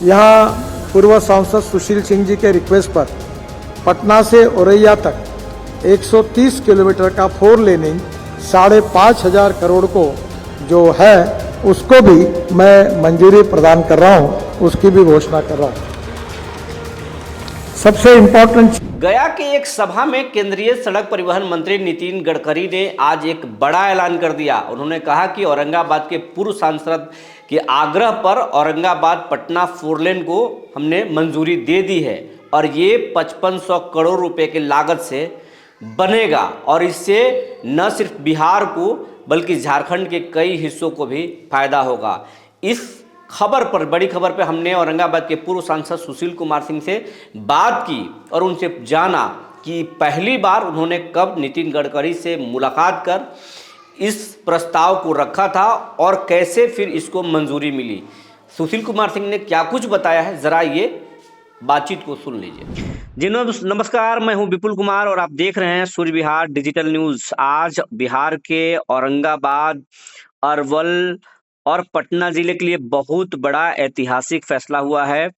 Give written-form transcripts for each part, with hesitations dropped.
यहाँ पूर्व सांसद सुशील सिंह जी के रिक्वेस्ट पर पटना से औरैया तक 130 किलोमीटर का 4 लेनिंग 5,500 करोड़ को जो है उसको भी मैं मंजूरी प्रदान कर रहा हूँ, उसकी भी घोषणा कर रहा हूँ। सबसे इम्पोर्टेंट गया के एक सभा में केंद्रीय सड़क परिवहन मंत्री नितिन गडकरी ने आज एक बड़ा ऐलान कर दिया। उन्होंने कहा कि औरंगाबाद के पूर्व सांसद के आग्रह पर औरंगाबाद पटना 4 लेन को हमने मंजूरी दे दी है और ये 5500 करोड़ रुपए की लागत से बनेगा और इससे न सिर्फ बिहार को बल्कि झारखंड के कई हिस्सों को भी फायदा होगा। इस खबर पर, बड़ी खबर पे हमने औरंगाबाद के पूर्व सांसद सुशील कुमार सिंह से बात की और उनसे जाना कि पहली बार उन्होंने कब नितिन गडकरी से मुलाकात कर इस प्रस्ताव को रखा था और कैसे फिर इसको मंजूरी मिली। सुशील कुमार सिंह ने क्या कुछ बताया है, जरा ये बातचीत को सुन लीजिए। जी नमस्कार, मैं हूं विपुल कुमार और आप देख रहे हैं सूर्य विहार डिजिटल न्यूज। आज बिहार के औरंगाबाद, अरवल और पटना जिले के लिए बहुत बड़ा ऐतिहासिक फैसला हुआ है।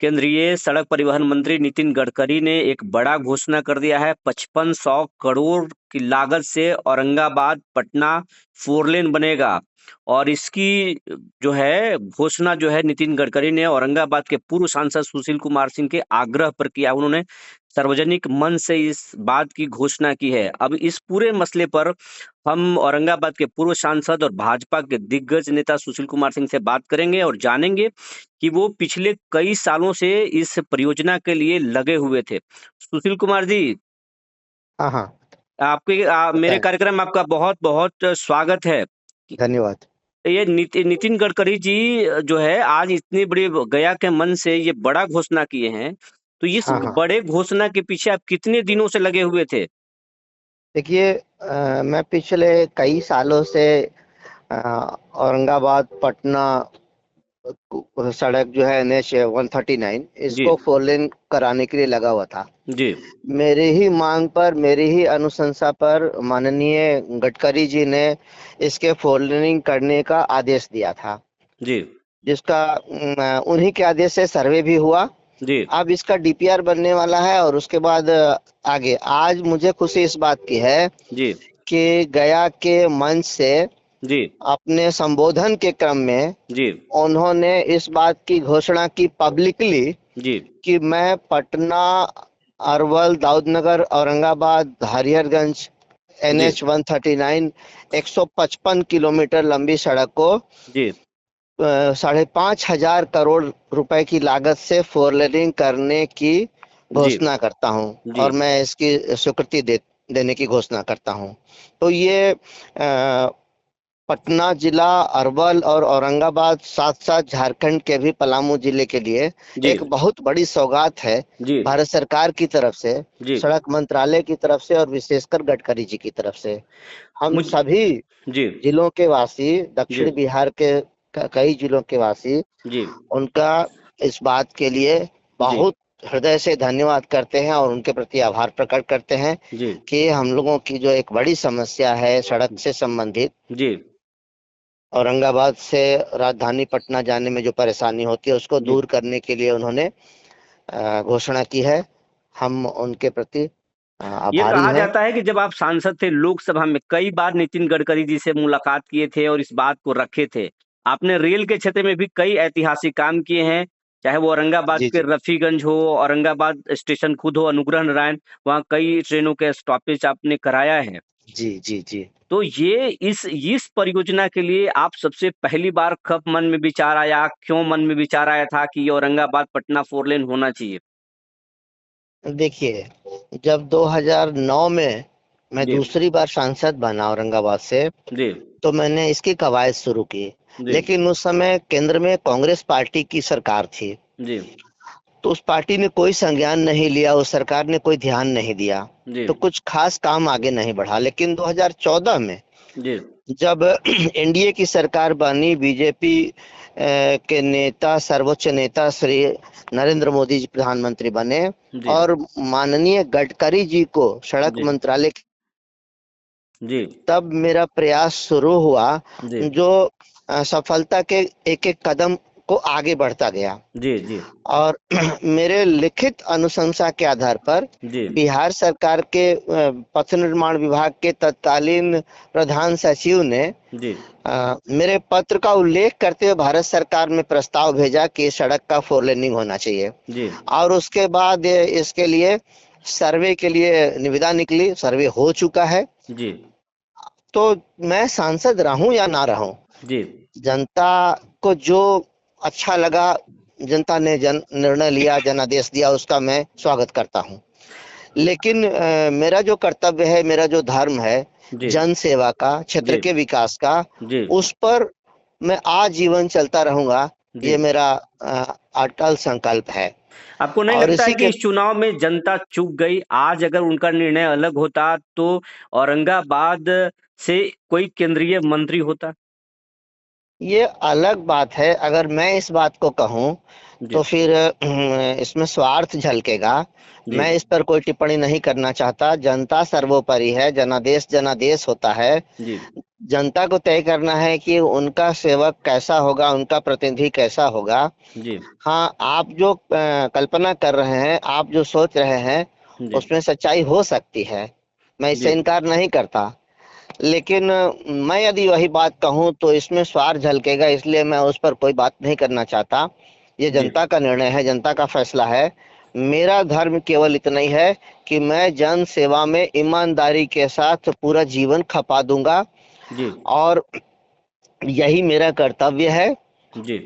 केंद्रीय सड़क परिवहन मंत्री नितिन गडकरी ने एक बड़ा घोषणा कर दिया है। 5500 करोड़ की लागत से औरंगाबाद पटना 4 लेन बनेगा और इसकी जो है घोषणा जो है नितिन गडकरी ने औरंगाबाद के पूर्व सांसद सुशील कुमार सिंह के आग्रह पर किया। उन्होंने सार्वजनिक मंच से इस बात की घोषणा की है। अब इस पूरे मसले पर हम औरंगाबाद के पूर्व सांसद और भाजपा के दिग्गज नेता सुशील कुमार सिंह से बात करेंगे और जानेंगे कि वो पिछले कई सालों से इस परियोजना के लिए लगे हुए थे। सुशील कुमार जी, हाँ हाँ, मेरे बताएं। कार्यक्रम में आपका बहुत बहुत स्वागत है। धन्यवाद। ये नितिन गडकरी जी जो है आज इतनी बड़ी गया के मन से ये बड़ा घोषणा किए हैं, तो इस हाँ हाँ, बड़े घोषणा के पीछे आप कितने दिनों से लगे हुए थे? देखिए, मैं पिछले कई सालों से औरंगाबाद पटना सड़क जो है NH 139 जी इसको 4 लेन कराने के लिए लगा हुआ था। जी मेरी ही मांग पर, मेरी ही अनुशंसा पर माननीय गडकरी जी ने इसके 4 लेनिंग करने का आदेश दिया था, जी जिसका उन्हीं के आदेश से सर्वे भी हुआ। जी अब इसका DPR बनने वाला है और उसके बाद आगे आज मुझे खुशी इस बात की है जी कि गया के मंच से जी अपने संबोधन के क्रम में जी उन्होंने इस बात की घोषणा की पब्लिकली जी कि मैं पटना, अरवल, दाऊदनगर, औरंगाबाद, हरिहरगंज जी NH 139 155 किलोमीटर लंबी सड़क को जी 5,500 करोड़ रुपए की लागत से 4 लेनिंग करने की जी घोषणा करता हूं जी और मैं इसकी स्वीकृति देने की घोषणा करता हूं। तो ये पटना जिला, अरवल और औरंगाबाद साथ साथ झारखंड के भी पलामू जिले के लिए जी एक बहुत बड़ी सौगात है जी भारत सरकार की तरफ से, जी सड़क मंत्रालय की तरफ से और विशेषकर गडकरी जी की तरफ से। हम मुझ सभी जी जिलों के वासी, जी दक्षिण बिहार के कई जिलों के वासी जी उनका इस बात के लिए जी बहुत हृदय से धन्यवाद करते हैं और उनके प्रति आभार प्रकट करते हैं जी कि हम लोगों की जो एक बड़ी समस्या है सड़क से संबंधित, जी औरंगाबाद से राजधानी पटना जाने में जो परेशानी होती है उसको जी दूर करने के लिए उन्होंने घोषणा की है। हम उनके प्रति ये आभारी कहा हैं। जाता है कि जब आप सांसद थे, लोकसभा में कई बार नितिन गडकरी जी से मुलाकात किए थे और इस बात को रखे थे। आपने रेल के क्षेत्र में भी कई ऐतिहासिक काम किए हैं, चाहे वो औरंगाबाद जी के जी रफीगंज हो, औरंगाबाद स्टेशन खुद हो, अनुग्रह नारायण, वहाँ कई ट्रेनों के स्टॉपेज आपने कराया है। जी जी जी। तो ये इस परियोजना के लिए आप सबसे पहली बार कब मन में विचार आया, क्यों मन में विचार आया था कि ये औरंगाबाद पटना 4 लेन होना चाहिए? देखिए, जब 2009 में मैं जी दूसरी बार सांसद बना औरंगाबाद से, जी तो मैंने इसकी कवायद शुरू की। जी लेकिन उस समय केंद्र में कांग्रेस पार्टी की सरकार थी, जी तो उस पार्टी ने कोई संज्ञान नहीं लिया, उस सरकार ने कोई ध्यान नहीं दिया, जी तो कुछ खास काम आगे नहीं बढ़ा। लेकिन 2014 में जी जब NDA की सरकार बनी, बीजेपी के नेता, सर्वोच्च नेता श्री नरेंद्र मोदी जी प्रधानमंत्री बने जी और माननीय गडकरी जी को सड़क जी मंत्रालय, जी तब मेरा प्रयास शुरू हुआ जी जो सफलता के एक एक कदम को आगे बढ़ता गया। जी जी और मेरे लिखित अनुशंसा के आधार पर जी बिहार सरकार के पथ निर्माण विभाग के तत्कालीन प्रधान सचिव ने जी मेरे पत्र का उल्लेख करते हुए भारत सरकार में प्रस्ताव भेजा कि इस सड़क का 4 लेनिंग होना चाहिए। जी और उसके बाद इसके लिए सर्वे के लिए निविदा निकली, सर्वे हो चुका है। जी तो मैं सांसद रहूं या ना रहूं, जी जनता को जो अच्छा लगा, जनता ने निर्णय लिया, जनादेश दिया, उसका मैं स्वागत करता हूं। लेकिन मेरा जो कर्तव्य है, मेरा जो धर्म है जी जन सेवा का, क्षेत्र जी के विकास का, जी उस पर मैं आजीवन चलता रहूंगा। जी ये मेरा अटल संकल्प है। आपको नहीं और लगता है इसी कि के इस चुनाव में जनता चूक गई? आज अगर उनका निर्णय अलग होता तो औरंगाबाद से कोई केंद्रीय मंत्री होता? ये अलग बात है। अगर मैं इस बात को कहूं जी तो फिर इसमें स्वार्थ झलकेगा। जी मैं इस पर कोई टिप्पणी नहीं करना चाहता। जनता सर्वोपरि है, जनादेश जनादेश होता है। जी जनता को तय करना है कि उनका सेवक कैसा होगा, उनका प्रतिनिधि कैसा होगा। जी हाँ, आप जो कल्पना कर रहे हैं, आप जो सोच रहे हैं, जी उसमें सच्चाई हो सकती है, मैं इससे जी इनकार नहीं करता। लेकिन मैं यदि वही बात कहूं तो इसमें स्वार्थ झलकेगा, इसलिए मैं उस पर कोई बात नहीं करना चाहता। ये जी जनता का निर्णय है, जनता का फैसला है। मेरा धर्म केवल इतना ही है कि मैं जन सेवा में ईमानदारी के साथ पूरा जीवन खपा दूंगा। जी और यही मेरा कर्तव्य है। जी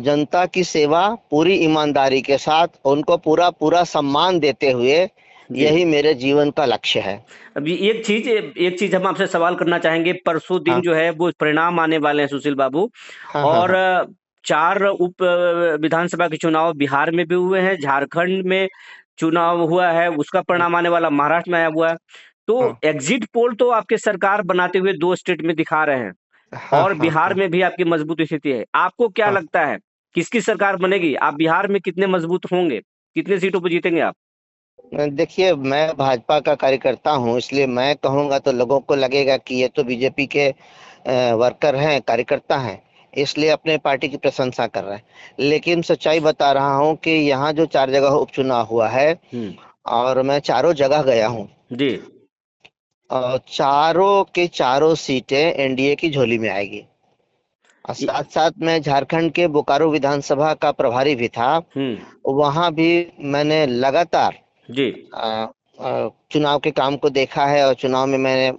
जनता की सेवा पूरी ईमानदारी के साथ, उनको पूरा पूरा सम्मान देते हुए, जी यही मेरे जीवन का लक्ष्य है। अभी एक चीज हम आपसे सवाल करना चाहेंगे। परसों दिन हाँ जो है वो परिणाम आने वाले हैं सुशील बाबू। हाँ हाँ और हाँ 4 उप विधानसभा के चुनाव बिहार में भी हुए हैं, झारखंड में चुनाव हुआ है, उसका परिणाम आने वाला महाराष्ट्र में आया हुआ है। तो हाँ एग्जिट पोल तो आपके सरकार बनाते हुए 2 स्टेट में दिखा रहे हैं हाँ और हाँ बिहार हाँ में भी आपकी मजबूत स्थिति है। आपको क्या हाँ। लगता है किसकी सरकार बनेगी? आप बिहार में कितने मजबूत होंगे? कितने सीटों पर जीतेंगे आप? देखिए, मैं भाजपा का कार्यकर्ता हूँ, इसलिए मैं कहूंगा तो लोगों को लगेगा कि ये तो बीजेपी के वर्कर हैं, कार्यकर्ता हैं, इसलिए अपने पार्टी की प्रशंसा कर रहे हैं। लेकिन सच्चाई बता रहा हूँ कि यहाँ जो 4 जगह उपचुनाव हुआ है, हुँ, और मैं चारों जगह गया हूँ, जी, चारों के चारों सीटें एनडीए की झोली में आएगी। और इ साथ साथ मैं झारखंड के बोकारो विधानसभा का प्रभारी भी था। हुँ, वहां भी मैंने लगातार जी, चुनाव के काम को देखा है, और चुनाव में मैंने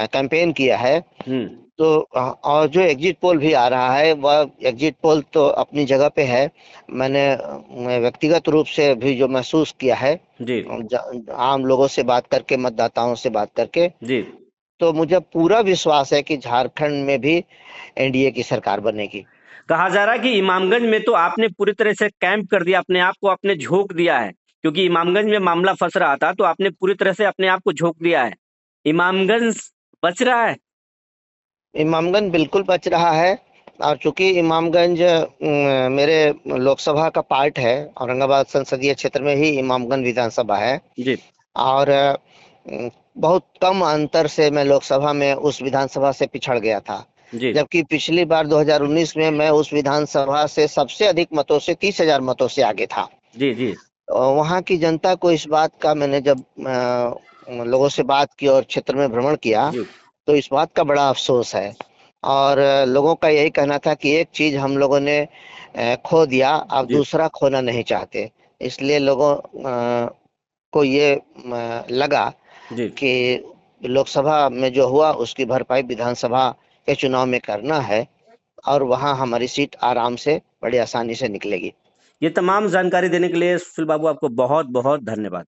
कैंपेन किया है। हुँ, तो और जो एग्जिट पोल भी आ रहा है, वह एग्जिट पोल तो अपनी जगह पे है। मैं व्यक्तिगत रूप से भी जो महसूस किया है, जी, आम लोगों से बात करके, मतदाताओं से बात करके, जी। तो मुझे पूरा विश्वास है कि झारखंड में भी एनडीए की सरकार बनेगी। कहा जा रहा है कि इमामगंज में तो आपने पूरी तरह से कैंप कर दिया, अपने आप को आपने झोंक दिया है, क्योंकि इमामगंज में मामला फँस रहा था, तो आपने पूरी तरह से अपने आप को झोंक दिया है। इमामगंज बच रहा है? इमामगंज बिल्कुल बच रहा है। और चूंकि इमामगंज मेरे लोकसभा का पार्ट है, औरंगाबाद संसदीय क्षेत्र में ही इमामगंज विधानसभा है। जी, और बहुत कम अंतर से मैं लोकसभा में उस विधानसभा से पिछड़ गया था। जी, जबकि पिछली बार 2019 में मैं उस विधानसभा से सबसे अधिक मतों से 30,000 मतों से आगे था। जी, जी, वहां की जनता को इस बात का, मैंने जब लोगों से बात की और क्षेत्र में भ्रमण किया, जी, तो इस बात का बड़ा अफसोस है। और लोगों का यही कहना था कि एक चीज हम लोगों ने खो दिया, अब जी, दूसरा खोना नहीं चाहते। इसलिए लोगों को ये लगा जी। कि लोकसभा में जो हुआ उसकी भरपाई विधानसभा के चुनाव में करना है, और वहां हमारी सीट आराम से, बड़ी आसानी से निकलेगी। ये तमाम जानकारी देने के लिए सुशील बाबू आपको बहुत-बहुत धन्यवाद।